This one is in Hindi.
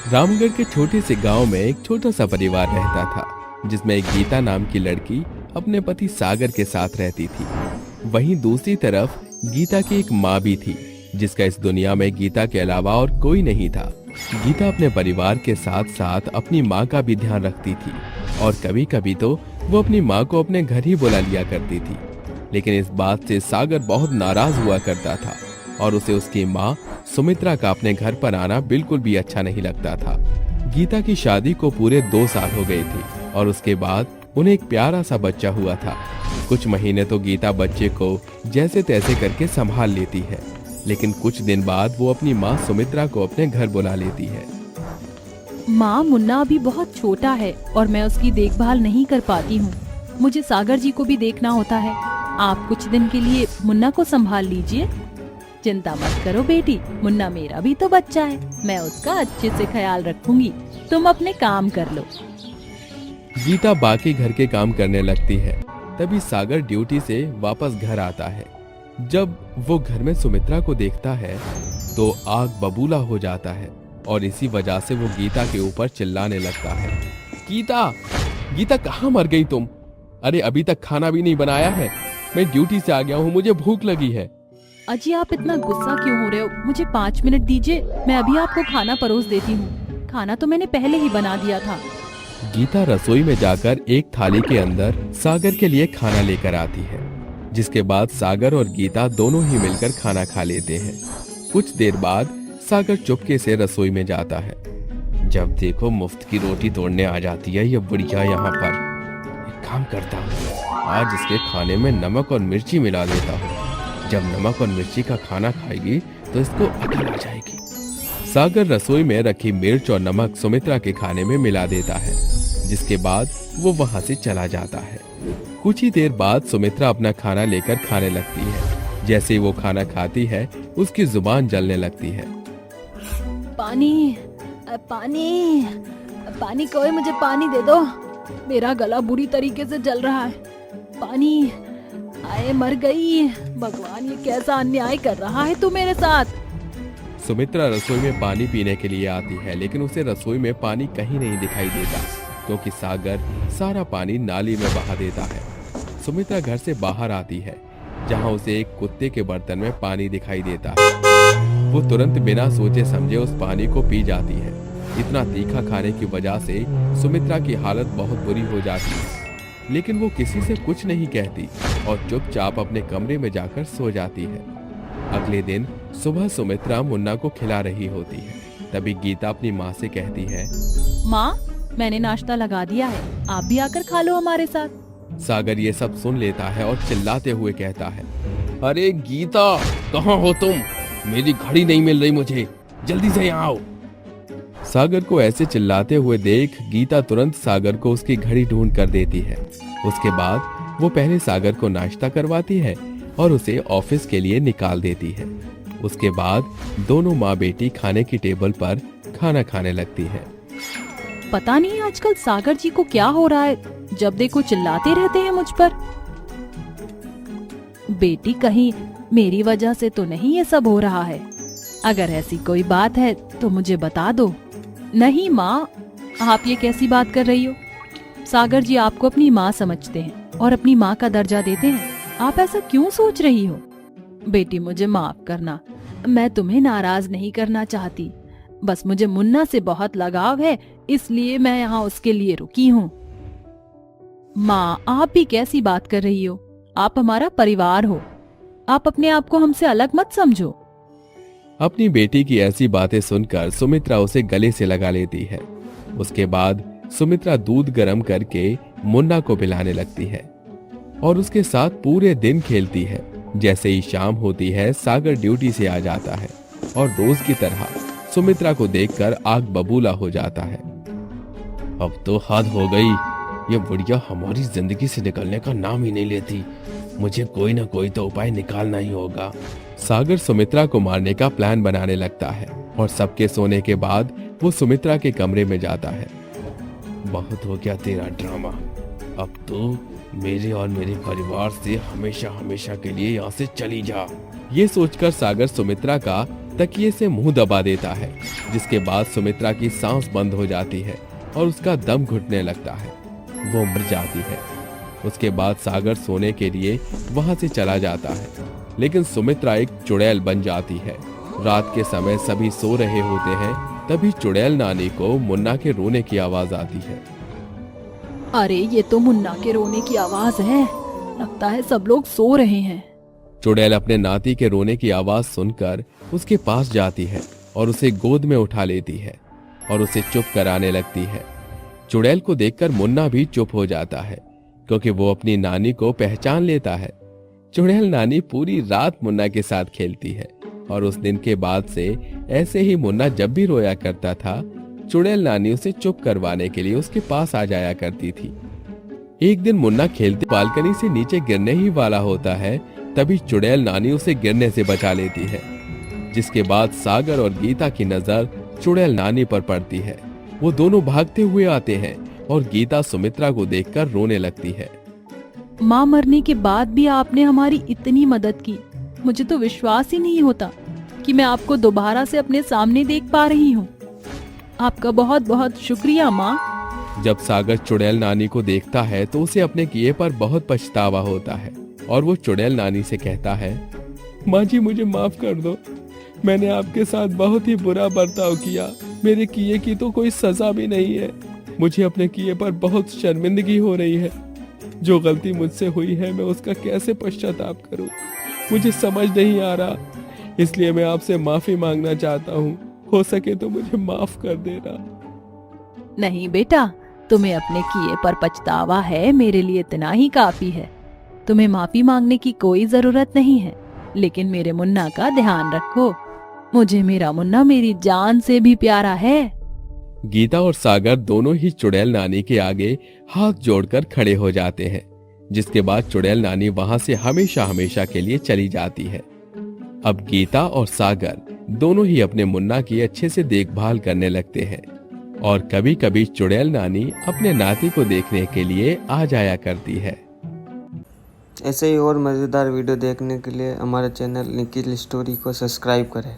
रामगढ़ के छोटे से गांव में एक छोटा सा परिवार रहता था, जिसमें एक गीता नाम की लड़की अपने पति सागर के साथ रहती थी। वहीं दूसरी तरफ गीता की एक माँ भी थी, जिसका इस दुनिया में गीता के अलावा और कोई नहीं था। गीता अपने परिवार के साथ साथ अपनी माँ का भी ध्यान रखती थी और कभी कभी तो वो अपनी माँ को अपने घर ही बुला लिया करती थी। लेकिन इस बात से सागर बहुत नाराज हुआ करता था और उसे उसकी माँ सुमित्रा का अपने घर पर आना बिल्कुल भी अच्छा नहीं लगता था। गीता की शादी को पूरे 2 साल हो गए थे और उसके बाद उन्हें एक प्यारा सा बच्चा हुआ था। कुछ महीने तो गीता बच्चे को जैसे तैसे करके संभाल लेती है, लेकिन कुछ दिन बाद वो अपनी माँ सुमित्रा को अपने घर बुला लेती है। माँ, मुन्ना अभी बहुत छोटा है और मैं उसकी देखभाल नहीं कर पाती हूँ। मुझे सागर जी को भी देखना होता है। आप कुछ दिन के लिए मुन्ना को संभाल लीजिए। चिंता मत करो बेटी, मुन्ना मेरा भी तो बच्चा है, मैं उसका अच्छे से ख्याल रखूंगी। तुम अपने काम कर लो। गीता बाकी घर के काम करने लगती है। तभी सागर ड्यूटी से वापस घर आता है। जब वो घर में सुमित्रा को देखता है तो आग बबूला हो जाता है और इसी वजह से वो गीता के ऊपर चिल्लाने लगता है। गीता, गीता कहाँ मर गई तुम? अरे अभी तक खाना भी नहीं बनाया है। मैं ड्यूटी से आ गया हूँ, मुझे भूख लगी है। अजी, आप इतना गुस्सा क्यों हो रहे हो? मुझे 5 मिनट दीजिए, मैं अभी आपको खाना परोस देती हूँ। खाना तो मैंने पहले ही बना दिया था। गीता रसोई में जाकर एक थाली के अंदर सागर के लिए खाना लेकर आती है, जिसके बाद सागर और गीता दोनों ही मिलकर खाना खा लेते हैं। कुछ देर बाद सागर चुपके से रसोई में जाता है। जब देखो मुफ्त की रोटी तोड़ने आ जाती है ये बुढ़िया यहाँ पर। एक काम करता हूँ, आज इसके खाने में नमक और मिर्ची मिला देता हूँ। जब नमक और मिर्ची का खाना खाएगी तो इसको अकल आ जाएगी। सागर रसोई में रखी मिर्च और नमक सुमित्रा के खाने में मिला देता है, जिसके बाद वो वहां से चला जाता है। कुछ ही देर बाद सुमित्रा अपना खाना लेकर खाने लगती है। जैसे ही वो खाना खाती है उसकी जुबान जलने लगती है। पानी, पानी, पानी, कोई मुझे पानी दे दो। मेरा गला बुरी तरीके से जल रहा है। पानी, आए मर गई। भगवान, ये कैसा अन्याय कर रहा है तू मेरे साथ। सुमित्रा रसोई में पानी पीने के लिए आती है, लेकिन उसे रसोई में पानी कहीं नहीं दिखाई देता, क्योंकि सागर सारा पानी नाली में बहा देता है। सुमित्रा घर से बाहर आती है, जहां उसे एक कुत्ते के बर्तन में पानी दिखाई देता है। वो तुरंत बिना सोचे समझे उस पानी को पी जाती है। इतना तीखा खाने की वजह से सुमित्रा की हालत बहुत बुरी हो जाती है, लेकिन वो किसी से कुछ नहीं कहती और चुपचाप अपने कमरे में जाकर सो जाती है। अगले दिन सुबह सुमित्रा मुन्ना को खिला रही होती है। तभी गीता अपनी माँ से कहती है, माँ, मैंने नाश्ता लगा दिया है, आप भी आकर खा लो हमारे साथ। सागर ये सब सुन लेता है और चिल्लाते हुए कहता है, अरे गीता, कहाँ हो तुम? मेरी घड़ी नहीं मिल रही मुझे, जल्दी से यहाँ आओ। सागर को ऐसे चिल्लाते हुए देख गीता तुरंत सागर को उसकी घड़ी ढूंढ कर देती है। उसके बाद वो पहले सागर को नाश्ता करवाती है और उसे ऑफिस के लिए निकाल देती है। उसके बाद दोनों माँ बेटी खाने की टेबल पर खाना खाने लगती है। पता नहीं आजकल सागर जी को क्या हो रहा है, जब देखो चिल्लाते रहते हैं मुझ पर। बेटी, कहीं मेरी वजह से तो नहीं ये सब हो रहा है? अगर ऐसी कोई बात है तो मुझे बता दो। नहीं माँ, आप ये कैसी बात कर रही हो? सागर जी आपको अपनी माँ समझते हैं और अपनी माँ का दर्जा देते हैं। आप ऐसा क्यों सोच रही हो? बेटी, मुझे माफ करना, मैं तुम्हें नाराज नहीं करना चाहती। बस मुझे मुन्ना से बहुत लगाव है, इसलिए मैं यहाँ उसके लिए रुकी हूँ। माँ, आप भी कैसी बात कर रही हो? आप हमारा परिवार हो, आप अपने आप को हमसे अलग मत समझो। अपनी बेटी की ऐसी बातें सुनकर सुमित्रा उसे गले से लगा लेती है। उसके बाद सुमित्रा दूध गर्म करके मुन्ना को पिलाने लगती है और उसके साथ पूरे दिन खेलती है। जैसे ही शाम होती है सागर ड्यूटी से आ जाता है और रोज की तरह सुमित्रा को देखकर आग बबूला हो जाता है। अब तो हद हो गई, ये बुढ़िया हमारी जिंदगी से निकलने का नाम ही नहीं लेती। मुझे कोई ना कोई तो उपाय निकालना ही होगा। सागर सुमित्रा को मारने का प्लान बनाने लगता है और सबके सोने के बाद वो सुमित्रा के कमरे में जाता है। बहुत हो गया तेरा ड्रामा, अब तो मेरे और मेरे परिवार से हमेशा हमेशा के लिए यहाँ से चली जा। ये सोचकर सागर सुमित्रा का तकिए से मुंह दबा देता है, जिसके बाद सुमित्रा की सांस बंद हो जाती है और उसका दम घुटने लगता है। वो मर जाती है। उसके बाद सागर सोने के लिए वहां से चला जाता है, लेकिन सुमित्रा एक चुड़ैल बन जाती है। रात के समय सभी सो रहे होते हैं, तभी चुड़ैल नानी को मुन्ना के रोने की आवाज आती है। अरे ये तो मुन्ना के रोने की आवाज है, लगता है सब लोग सो रहे हैं। चुड़ैल अपने नाती के रोने की आवाज सुनकर उसके पास जाती है और उसे गोद में उठा लेती है और उसे चुप कराने लगती है। चुड़ैल को देखकर मुन्ना भी चुप हो जाता है, क्योंकि वो अपनी नानी को पहचान लेता है। चुड़ैल नानी पूरी रात मुन्ना के साथ खेलती है और उस दिन के बाद से ऐसे ही मुन्ना जब भी रोया करता था, चुड़ैल नानी उसे चुप करवाने के लिए उसके पास आ जाया करती थी। एक दिन मुन्ना खेलते बालकनी से नीचे गिरने ही वाला होता है, तभी चुड़ैल नानी उसे गिरने से बचा लेती है। जिसके बाद सागर और गीता की नजर चुड़ैल नानी पर पड़ती है। वो दोनों भागते हुए आते हैं और गीता सुमित्रा को देखकर रोने लगती है। माँ मरने के बाद भी आपने हमारी इतनी मदद की, मुझे तो विश्वास ही नहीं होता कि मैं आपको दोबारा से अपने सामने देख पा रही हूँ। आपका बहुत बहुत शुक्रिया माँ। जब सागर चुड़ैल नानी को देखता है तो उसे अपने किए पर बहुत पछतावा होता है और वो चुड़ैल नानी से कहता है, माँ जी मुझे माफ कर दो, मैंने आपके साथ बहुत ही बुरा बर्ताव किया। मेरे किए की तो कोई सजा भी नहीं है। मुझे अपने किए पर बहुत शर्मिंदगी हो रही है। जो गलती मुझसे हुई है मैं उसका कैसे पश्चाताप करूं, मुझे समझ नहीं आ रहा। इसलिए मैं आपसे माफी मांगना चाहता हूं, हो सके तो मुझे माफ कर देना। नहीं बेटा, तुम्हें अपने किए पर पछतावा है, मेरे लिए इतना ही काफी है। तुम्हें माफी मांगने की कोई जरूरत नहीं है, लेकिन मेरे मुन्ना का ध्यान रखो। मुझे मेरा मुन्ना मेरी जान से भी प्यारा है। गीता और सागर दोनों ही चुड़ैल नानी के आगे हाथ जोड़कर खड़े हो जाते हैं, जिसके बाद चुड़ैल नानी वहां से हमेशा हमेशा के लिए चली जाती है। अब गीता और सागर दोनों ही अपने मुन्ना की अच्छे से देखभाल करने लगते हैं और कभी कभी चुड़ैल नानी अपने नाती को देखने के लिए आ जाया करती है। ऐसे ही और मज़ेदार वीडियो देखने के लिए हमारे चैनल निखिल स्टोरी को सब्सक्राइब करें।